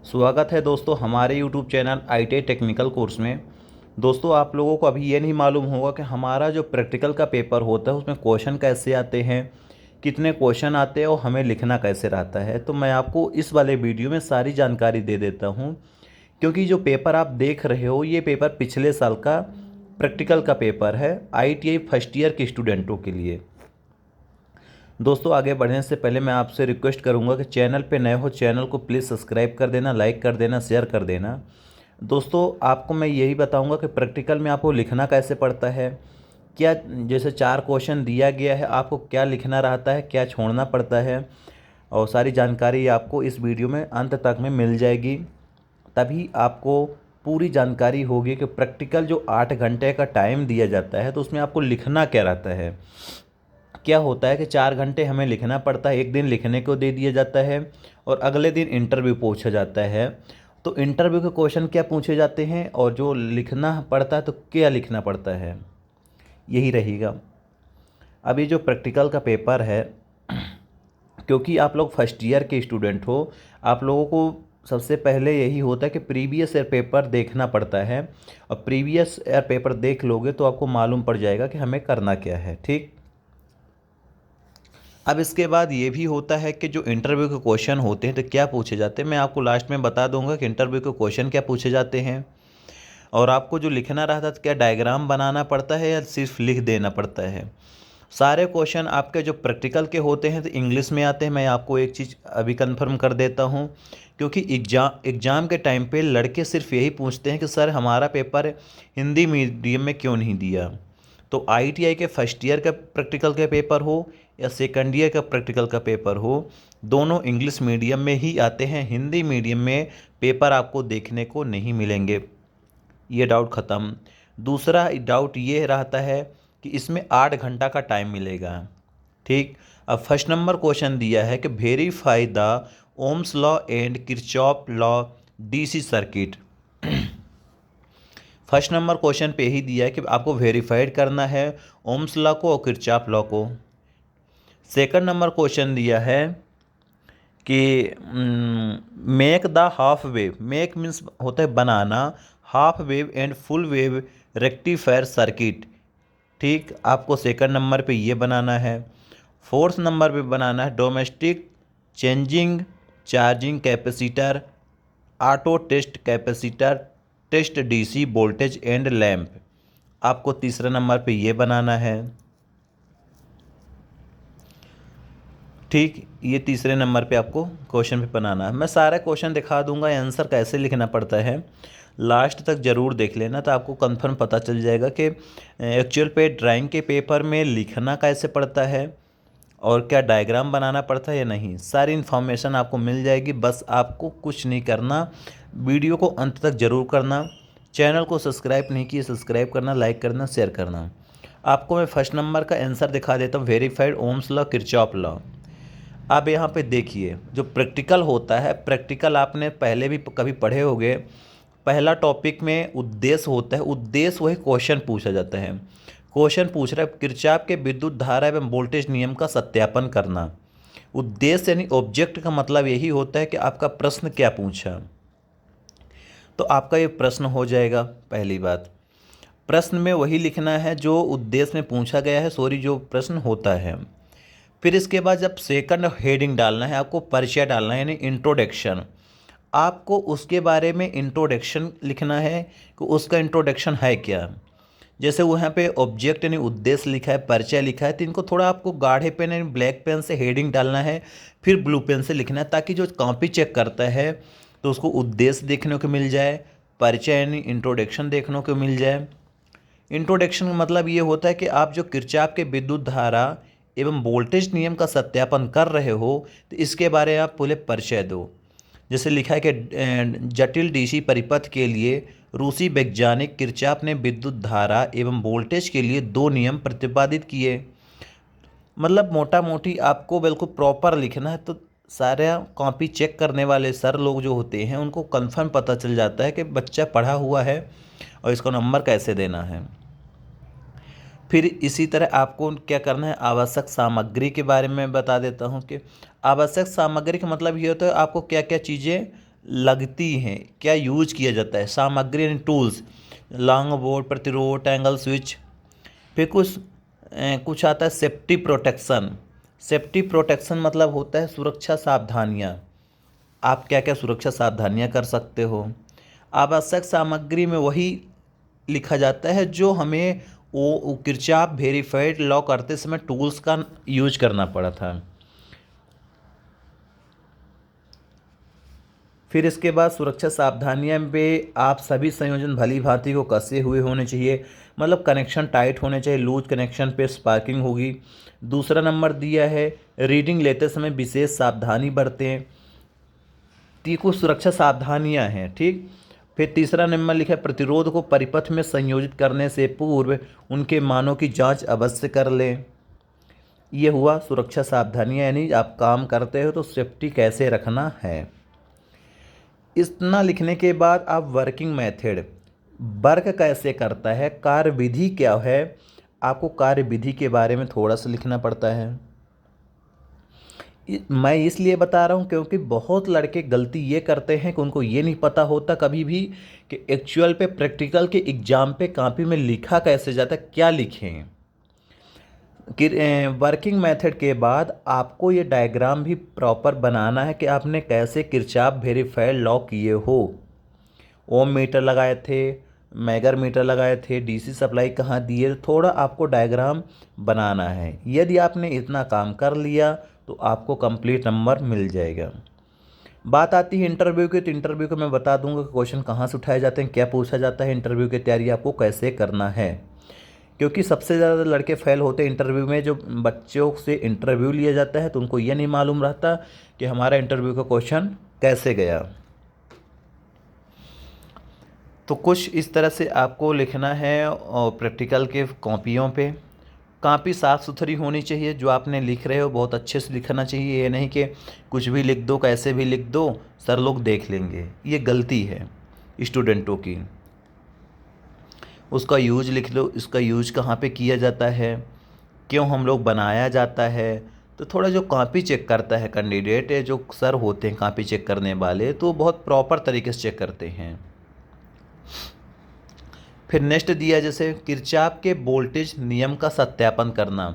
स्वागत है दोस्तों हमारे YouTube channel ITI technical course में। दोस्तों आप लोगों को अभी ये नहीं मालूम होगा कि हमारा जो प्रैक्टिकल का पेपर होता है उसमें क्वेश्चन कैसे आते हैं, कितने क्वेश्चन आते हैं और हमें लिखना कैसे रहता है। तो मैं आपको इस वाले वीडियो में सारी जानकारी दे देता हूँ, क्योंकि जो पेपर आप देख रहे हो ये पेपर पिछले साल का प्रैक्टिकल का पेपर है ITI फर्स्ट ईयर के स्टूडेंटों के लिए। दोस्तों आगे बढ़ने से पहले मैं आपसे रिक्वेस्ट करूंगा कि चैनल पे नए हो चैनल को प्लीज़ सब्सक्राइब कर देना, लाइक कर देना, शेयर कर देना। दोस्तों आपको मैं यही बताऊंगा कि प्रैक्टिकल में आपको लिखना कैसे पड़ता है, क्या जैसे 4 क्वेश्चन दिया गया है आपको क्या लिखना रहता है, क्या छोड़ना पड़ता है, और सारी जानकारी आपको इस वीडियो में अंत तक में मिल जाएगी। तभी आपको पूरी जानकारी होगी कि प्रैक्टिकल जो 8 घंटे का टाइम दिया जाता है तो उसमें आपको लिखना क्या रहता है। क्या होता है कि 4 घंटे हमें लिखना पड़ता है, एक दिन लिखने को दे दिया जाता है और अगले दिन इंटरव्यू पूछा जाता है। तो इंटरव्यू के क्वेश्चन क्या पूछे जाते हैं और जो लिखना पड़ता है तो क्या लिखना पड़ता है, यही रहेगा। अभी जो प्रैक्टिकल का पेपर है, क्योंकि आप लोग फर्स्ट ईयर के स्टूडेंट हो, आप लोगों को सबसे पहले यही होता है कि प्रीवियस ईयर पेपर देखना पड़ता है, और प्रीवियस ईयर पेपर देख लोगे तो आपको मालूम पड़ जाएगा कि हमें करना क्या है। ठीक, अब इसके बाद ये भी होता है कि जो इंटरव्यू के क्वेश्चन होते हैं तो क्या पूछे जाते हैं, मैं आपको लास्ट में बता दूंगा कि इंटरव्यू के क्वेश्चन क्या पूछे जाते हैं। और आपको जो लिखना रहता है तो क्या डायग्राम बनाना पड़ता है या सिर्फ लिख देना पड़ता है। सारे क्वेश्चन आपके जो प्रैक्टिकल के होते हैं तो इंग्लिश में आते हैं। मैं आपको एक चीज़ अभी कंफर्म कर देता हूँ, क्योंकि एग्ज़ाम के टाइम पे लड़के सिर्फ यही पूछते हैं कि सर हमारा पेपर हिंदी मीडियम में क्यों नहीं दिया। तो ITI के फर्स्ट ईयर का प्रैक्टिकल का पेपर हो या सेकंड ईयर का प्रैक्टिकल का पेपर हो, दोनों इंग्लिश मीडियम में ही आते हैं। हिंदी मीडियम में पेपर आपको देखने को नहीं मिलेंगे। ये डाउट ख़त्म। दूसरा डाउट ये रहता है कि इसमें 8 घंटा का टाइम मिलेगा। ठीक, अब फर्स्ट नंबर क्वेश्चन दिया है कि verify the Ohm's law and Kirchhoff law DC circuit. First number question पे ही दिया है कि आपको वेरीफाइड करना है ओम्स लॉ को और किरचॉफ लॉ को। सेकंड नंबर क्वेश्चन दिया है कि make the half wave, make means होता है बनाना, half wave and full wave rectifier circuit. ठीक, आपको सेकंड नंबर पे ये बनाना है। फोर्थ नंबर पे बनाना है domestic changing charging capacitor, auto test capacitor, test DC voltage and lamp. आपको तीसरा नंबर पे ये बनाना है। ठीक, ये तीसरे नंबर पे आपको क्वेश्चन पे बनाना है। मैं सारा क्वेश्चन दिखा दूंगा, आंसर कैसे लिखना पड़ता है, लास्ट तक ज़रूर देख लेना तो आपको कंफर्म पता चल जाएगा कि एक्चुअल पे ड्राइंग के पेपर में लिखना कैसे पड़ता है और क्या डायग्राम बनाना पड़ता है या नहीं। सारी इन्फॉर्मेशन आपको मिल जाएगी। बस आपको कुछ नहीं करना, वीडियो को अंत तक ज़रूर करना। चैनल को सब्सक्राइब नहीं किए सब्सक्राइब करना, लाइक करना, शेयर करना। आपको मैं फर्स्ट नंबर का आंसर दिखा देता हूँ, verified Ohm's law Kirchhoff law. अब यहाँ पे देखिए जो प्रैक्टिकल होता है, प्रैक्टिकल आपने पहले भी कभी पढ़े होंगे। पहला टॉपिक में उद्देश्य होता है, उद्देश्य वही क्वेश्चन पूछा जाता है। क्वेश्चन पूछ रहा है किरचॉफ के विद्युत धारा एवं वोल्टेज नियम का सत्यापन करना। उद्देश्य यानी ऑब्जेक्ट का मतलब यही होता है कि आपका प्रश्न क्या पूछा। तो आपका ये प्रश्न हो जाएगा। पहली बात, प्रश्न में वही लिखना है जो उद्देश्य में पूछा गया है, सॉरी जो प्रश्न होता है। फिर इसके बाद जब सेकंड हेडिंग डालना है, आपको परिचय डालना है यानी इंट्रोडक्शन। आपको उसके बारे में इंट्रोडक्शन लिखना है कि उसका इंट्रोडक्शन है क्या। जैसे वहाँ पे ऑब्जेक्ट यानी उद्देश्य लिखा है, परिचय लिखा है, तो इनको थोड़ा आपको गाढ़े पेन यानी ब्लैक पेन से हेडिंग डालना है, फिर ब्लू पेन से लिखना है, ताकि जो कॉपी चेक करता है तो उसको उद्देश्य देखने को मिल जाए, परिचय यानी इंट्रोडक्शन देखने को मिल जाए। इंट्रोडक्शन का मतलब ये होता है कि आप जो किरचॉफ के विद्युत धारा एवं वोल्टेज नियम का सत्यापन कर रहे हो तो इसके बारे में आप पहले परिचय दो। जैसे लिखा है कि जटिल DC परिपथ के लिए रूसी वैज्ञानिक किरचॉफ ने विद्युत धारा एवं वोल्टेज के लिए 2 नियम प्रतिपादित किए। मतलब मोटा मोटी आपको बिल्कुल प्रॉपर लिखना है, तो सारे कॉपी चेक करने वाले सर लोग जो होते हैं उनको कंफर्म पता चल जाता है कि बच्चा पढ़ा हुआ है और इसको नंबर कैसे देना है। फिर इसी तरह आपको क्या करना है, आवश्यक सामग्री के बारे में बता देता हूँ कि आवश्यक सामग्री का मतलब ये होता है आपको क्या क्या चीज़ें लगती हैं, क्या यूज किया जाता है। सामग्री यानी टूल्स, लॉन्ग बोर्ड, प्रतिरोध, एंगल स्विच। फिर कुछ आता है सेफ्टी प्रोटेक्शन। सेफ्टी प्रोटेक्शन मतलब होता है सुरक्षा सावधानियाँ। आप क्या क्या सुरक्षा सावधानियाँ कर सकते हो। आवश्यक सामग्री में वही लिखा जाता है जो हमें वो किरचॉफ वेरीफाइड लॉ करते समय टूल्स का यूज करना पड़ा था। फिर इसके बाद सुरक्षा सावधानियां पे आप सभी संयोजन भली भांति को कसे हुए होने चाहिए, मतलब कनेक्शन टाइट होने चाहिए। लूज कनेक्शन पे स्पार्किंग होगी। दूसरा नंबर दिया है रीडिंग लेते समय विशेष सावधानी बरतें। तो ये कुछ सुरक्षा सावधानियां हैं, ठीक। फिर तीसरा नंबर लिखा है प्रतिरोध को परिपथ में संयोजित करने से पूर्व उनके मानों की जांच अवश्य कर लें। ये हुआ सुरक्षा सावधानियां, यानी आप काम करते हो तो सेफ्टी कैसे रखना है। इतना लिखने के बाद आप वर्किंग मेथड, वर्क कैसे करता है, कार्यविधि क्या है, आपको कार्यविधि के बारे में थोड़ा सा लिखना पड़ता है। मैं इसलिए बता रहा हूँ क्योंकि बहुत लड़के गलती ये करते हैं कि उनको ये नहीं पता होता कभी भी कि एक्चुअल पे प्रैक्टिकल के एग्ज़ाम पे कॉपी में लिखा कैसे जाता है, क्या लिखें। कि वर्किंग मेथड के बाद आपको ये डायग्राम भी प्रॉपर बनाना है कि आपने कैसे किरचॉफ वेरीफाइड लॉ किए हो। ओम मीटर लगाए थे, मैगर मीटर लगाए थे, डीसी सप्लाई कहाँ दिए, थोड़ा आपको डायग्राम बनाना है। यदि आपने इतना काम कर लिया तो आपको कंप्लीट नंबर मिल जाएगा। बात आती है इंटरव्यू की, तो इंटरव्यू को मैं बता दूंगा कि क्वेश्चन कहाँ से उठाए जाते हैं, क्या पूछा जाता है, इंटरव्यू की तैयारी आपको कैसे करना है। क्योंकि सबसे ज़्यादा लड़के फेल होते हैं इंटरव्यू में। जो बच्चों से इंटरव्यू लिया जाता है तो उनको ये नहीं मालूम रहता कि हमारा इंटरव्यू का क्वेश्चन कैसे गया। तो कुछ इस तरह से आपको लिखना है और प्रैक्टिकल के कॉपियों पे कॉपी साफ़ सुथरी होनी चाहिए। जो आपने लिख रहे हो बहुत अच्छे से लिखना चाहिए। ये नहीं कि कुछ भी लिख दो, कैसे भी लिख दो, सर लोग देख लेंगे। ये गलती है स्टूडेंटों की। उसका यूज लिख लो, इसका यूज कहाँ पे किया जाता है, क्यों हम लोग बनाया जाता है। तो थोड़ा जो कॉपी चेक करता है कैंडिडेट, जो सर होते हैं कॉपी चेक करने वाले, तो बहुत प्रॉपर तरीके से चेक करते हैं। फिर नेक्स्ट दिया जैसे किरचॉफ के वोल्टेज नियम का सत्यापन करना।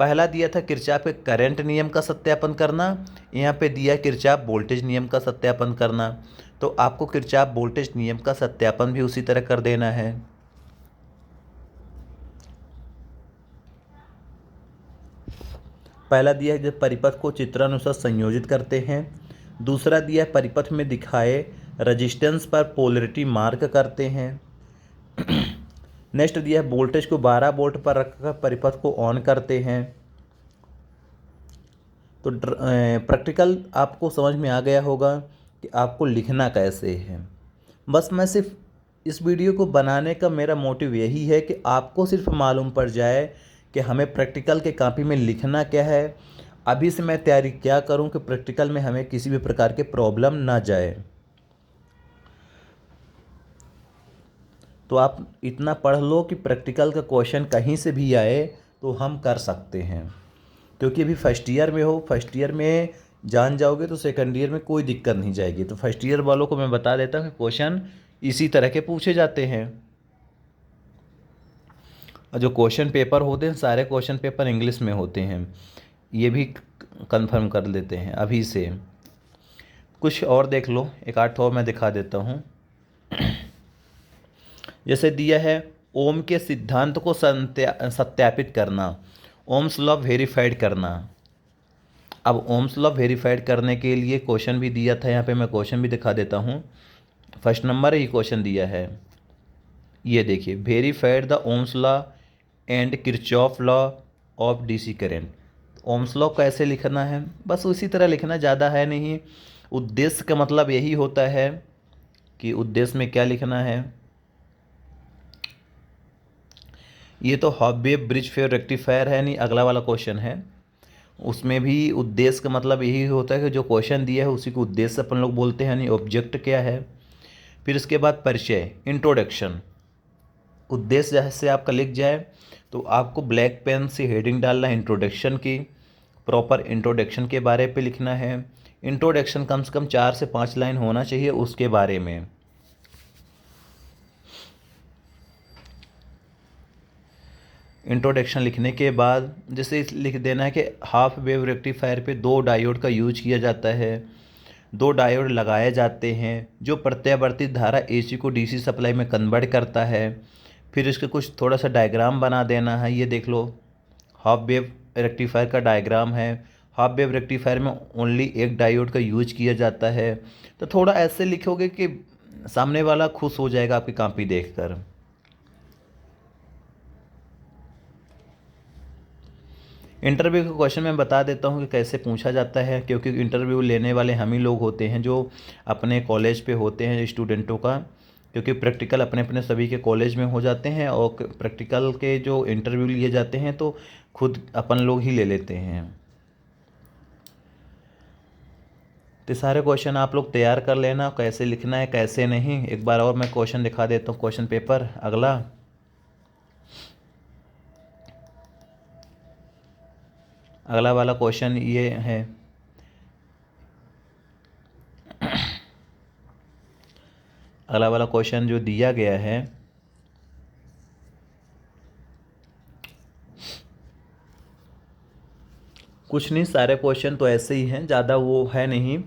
पहला दिया था किरचॉफ के करंट नियम का सत्यापन करना, यहाँ पे दिया किरचॉफ वोल्टेज नियम का सत्यापन करना। तो आपको किरचॉफ वोल्टेज नियम का सत्यापन भी उसी तरह कर देना है। पहला दिया है जब परिपथ को चित्रानुसार संयोजित करते हैं। दूसरा दिया है परिपथ में दिखाए रजिस्टेंस पर पोलरिटी मार्क करते हैं। नेक्स्ट दिया है वोल्टेज को 12 वोल्ट पर रखकर परिपथ को ऑन करते हैं। तो प्रैक्टिकल आपको समझ में आ गया होगा कि आपको लिखना कैसे है। बस मैं सिर्फ इस वीडियो को बनाने का मेरा मोटिव यही है कि आपको सिर्फ मालूम पड़ जाए कि हमें प्रैक्टिकल के कॉपी में लिखना क्या है। अभी से मैं तैयारी क्या करूं कि प्रैक्टिकल में हमें किसी भी प्रकार के प्रॉब्लम ना जाए। तो आप इतना पढ़ लो कि प्रैक्टिकल का क्वेश्चन कहीं से भी आए तो हम कर सकते हैं। क्योंकि अभी फर्स्ट ईयर में हो, फर्स्ट ईयर में जान जाओगे तो सेकंड ईयर में कोई दिक्कत नहीं जाएगी। तो फर्स्ट ईयर वालों को मैं बता देता हूँ कि क्वेश्चन इसी तरह के पूछे जाते हैं। और जो क्वेश्चन पेपर होते हैं सारे क्वेश्चन पेपर इंग्लिश में होते हैं, ये भी कंफर्म कर लेते हैं अभी से। कुछ और देख लो, एक आठ और मैं दिखा देता हूँ। जैसे दिया है ओम के सिद्धांत को सत्यापित करना, ओम्स लॉ वेरीफाइड करना। अब ओम्स लॉ वेरीफाइड करने के लिए क्वेश्चन भी दिया था, यहाँ पे मैं क्वेश्चन भी दिखा देता हूँ। फर्स्ट नंबर ही क्वेश्चन दिया है, ये देखिए verified the Ohm's law and Kirchhoff law of DC current. Ohm's law कैसे लिखना है, बस उसी तरह लिखना, ज़्यादा है नहीं। उद्देश्य का मतलब यही होता है कि उद्देश्य में क्या लिखना है। ये तो हॉबवेव ब्रिज फेयर रेक्टिफायर है नहीं, अगला वाला क्वेश्चन है। उसमें भी उद्देश्य का मतलब यही होता है कि जो क्वेश्चन दिया है उसी को उद्देश्य अपन लोग बोलते हैं, नहीं ऑब्जेक्ट क्या है। फिर इसके बाद परिचय, इंट्रोडक्शन। उद्देश्य जैसे आपका लिख जाए तो आपको ब्लैक पेन से हेडिंग डालना है इंट्रोडक्शन की, प्रॉपर इंट्रोडक्शन के बारे पे लिखना है। इंट्रोडक्शन कम से कम 4 से 5 लाइन होना चाहिए उसके बारे में। इंट्रोडक्शन लिखने के बाद जैसे लिख देना है कि हाफ वेव रेक्टिफायर पे 2 डायोड का यूज किया जाता है, 2 डायोड लगाए जाते हैं जो प्रत्यावर्ती धारा एसी को डीसी सप्लाई में कन्वर्ट करता है। फिर इसके कुछ थोड़ा सा डायग्राम बना देना है। ये देख लो, हाफ वेव रेक्टिफायर का डायग्राम है। हाफ वेव रेक्टिफायर में ओनली एक डायोड का यूज किया जाता है। तो थोड़ा ऐसे लिखोगे कि सामने वाला खुश हो जाएगा आपकी कॉपी देखकर। इंटरव्यू के क्वेश्चन मैं बता देता हूँ कि कैसे पूछा जाता है, क्योंकि इंटरव्यू लेने वाले हम ही लोग होते हैं जो अपने कॉलेज पे होते हैं स्टूडेंटों का, क्योंकि प्रैक्टिकल अपने अपने सभी के कॉलेज में हो जाते हैं और प्रैक्टिकल के जो इंटरव्यू लिए जाते हैं तो खुद अपन लोग ही ले लेते हैं। तो सारे क्वेश्चन आप लोग तैयार कर लेना, कैसे लिखना है कैसे नहीं। एक बार और मैं क्वेश्चन दिखा देता हूँ, क्वेश्चन पेपर अगला। अगला वाला क्वेश्चन ये है, अगला वाला क्वेश्चन जो दिया गया है, कुछ नहीं, सारे क्वेश्चन तो ऐसे ही हैं, ज़्यादा वो है नहीं।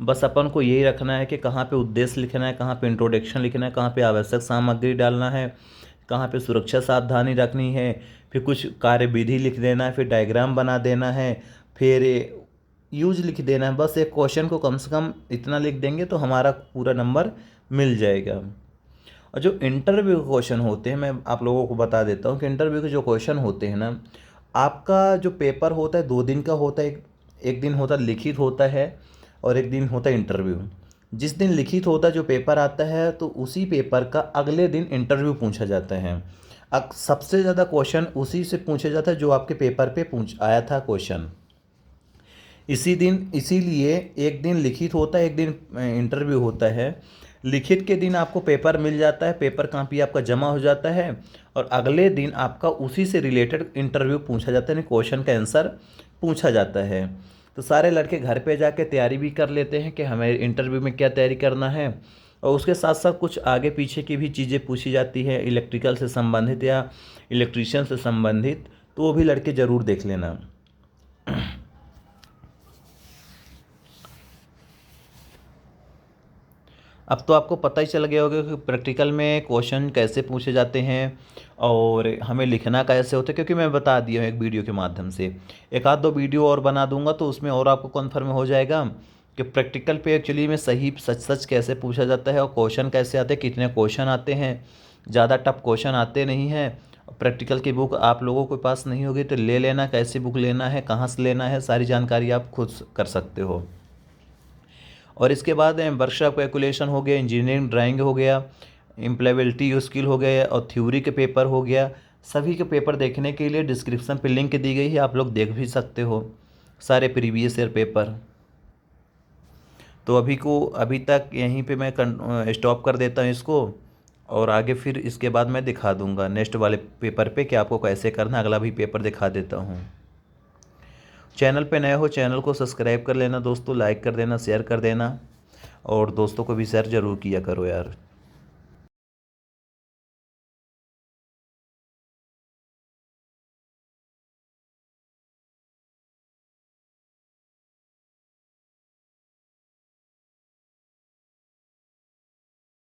बस अपन को यही रखना है कि कहाँ पे उद्देश्य लिखना है, कहाँ पे इंट्रोडक्शन लिखना है, कहाँ पे आवश्यक सामग्री डालना है, कहाँ पे सुरक्षा सावधानी रखनी है, फिर कुछ कार्यविधि लिख देना है, फिर डायग्राम बना देना है, फिर यूज लिख देना है। बस एक क्वेश्चन को कम से कम इतना लिख देंगे तो हमारा पूरा नंबर मिल जाएगा। और जो इंटरव्यू के क्वेश्चन होते हैं, मैं आप लोगों को बता देता हूँ कि इंटरव्यू के जो क्वेश्चन होते हैं ना, आपका जो पेपर होता है 2 दिन का होता है। एक दिन होता है लिखित होता है और एक दिन होता है इंटरव्यू। जिस दिन लिखित होता है जो पेपर आता है तो उसी पेपर का अगले दिन इंटरव्यू पूछा जाता है। सबसे ज़्यादा क्वेश्चन उसी से पूछा जाता है जो आपके पेपर पे आया था क्वेश्चन। इसी दिन, इसीलिए एक दिन लिखित होता है एक दिन इंटरव्यू होता है। लिखित के दिन आपको पेपर मिल जाता है, पेपर कॉपी आपका जमा हो जाता है और अगले दिन आपका उसी से रिलेटेड इंटरव्यू पूछा जाता है, यानी क्वेश्चन का आंसर पूछा जाता है। तो सारे लड़के घर पे जाके तैयारी भी कर लेते हैं कि हमें इंटरव्यू में क्या तैयारी करना है, और उसके साथ साथ कुछ आगे पीछे की भी चीज़ें पूछी जाती है इलेक्ट्रिकल से संबंधित या इलेक्ट्रीशियन से संबंधित, तो वो भी लड़के ज़रूर देख लेना। अब तो आपको पता ही चल गया होगा कि प्रैक्टिकल में क्वेश्चन कैसे पूछे जाते हैं और हमें लिखना कैसे होता है, क्योंकि मैं बता दिया हूँ एक वीडियो के माध्यम से। एक आध 2 वीडियो और बना दूंगा तो उसमें और आपको कन्फर्म हो जाएगा कि प्रैक्टिकल पे एक्चुअली में सही सच कैसे पूछा जाता है और क्वेश्चन कैसे आते हैं, कितने क्वेश्चन आते हैं। ज़्यादा टफ क्वेश्चन आते नहीं हैं। प्रैक्टिकल की बुक आप लोगों के पास नहीं होगी तो ले लेना, कैसी बुक लेना है, कहाँ से लेना है, सारी जानकारी आप खुद कर सकते हो। और इसके बाद वर्कशॉप कैलकुलेशन हो गया, इंजीनियरिंग ड्राइंग हो गया, इम्प्लॉयबिलिटी स्किल हो गया और थ्योरी के पेपर हो गया। सभी के पेपर देखने के लिए डिस्क्रिप्शन पे लिंक दी गई है, आप लोग देख भी सकते हो सारे प्रीवियस ईयर पेपर। तो अभी तक यहीं पे मैं स्टॉप कर देता हूँ इसको, और आगे फिर इसके बाद मैं दिखा दूँगा नेक्स्ट वाले पेपर पे कि आपको कैसे करना। अगला भी पेपर दिखा देता हूँ। चैनल पे नए हो चैनल को सब्सक्राइब कर लेना दोस्तों, लाइक कर देना, शेयर कर देना, और दोस्तों को भी शेयर ज़रूर किया करो यार।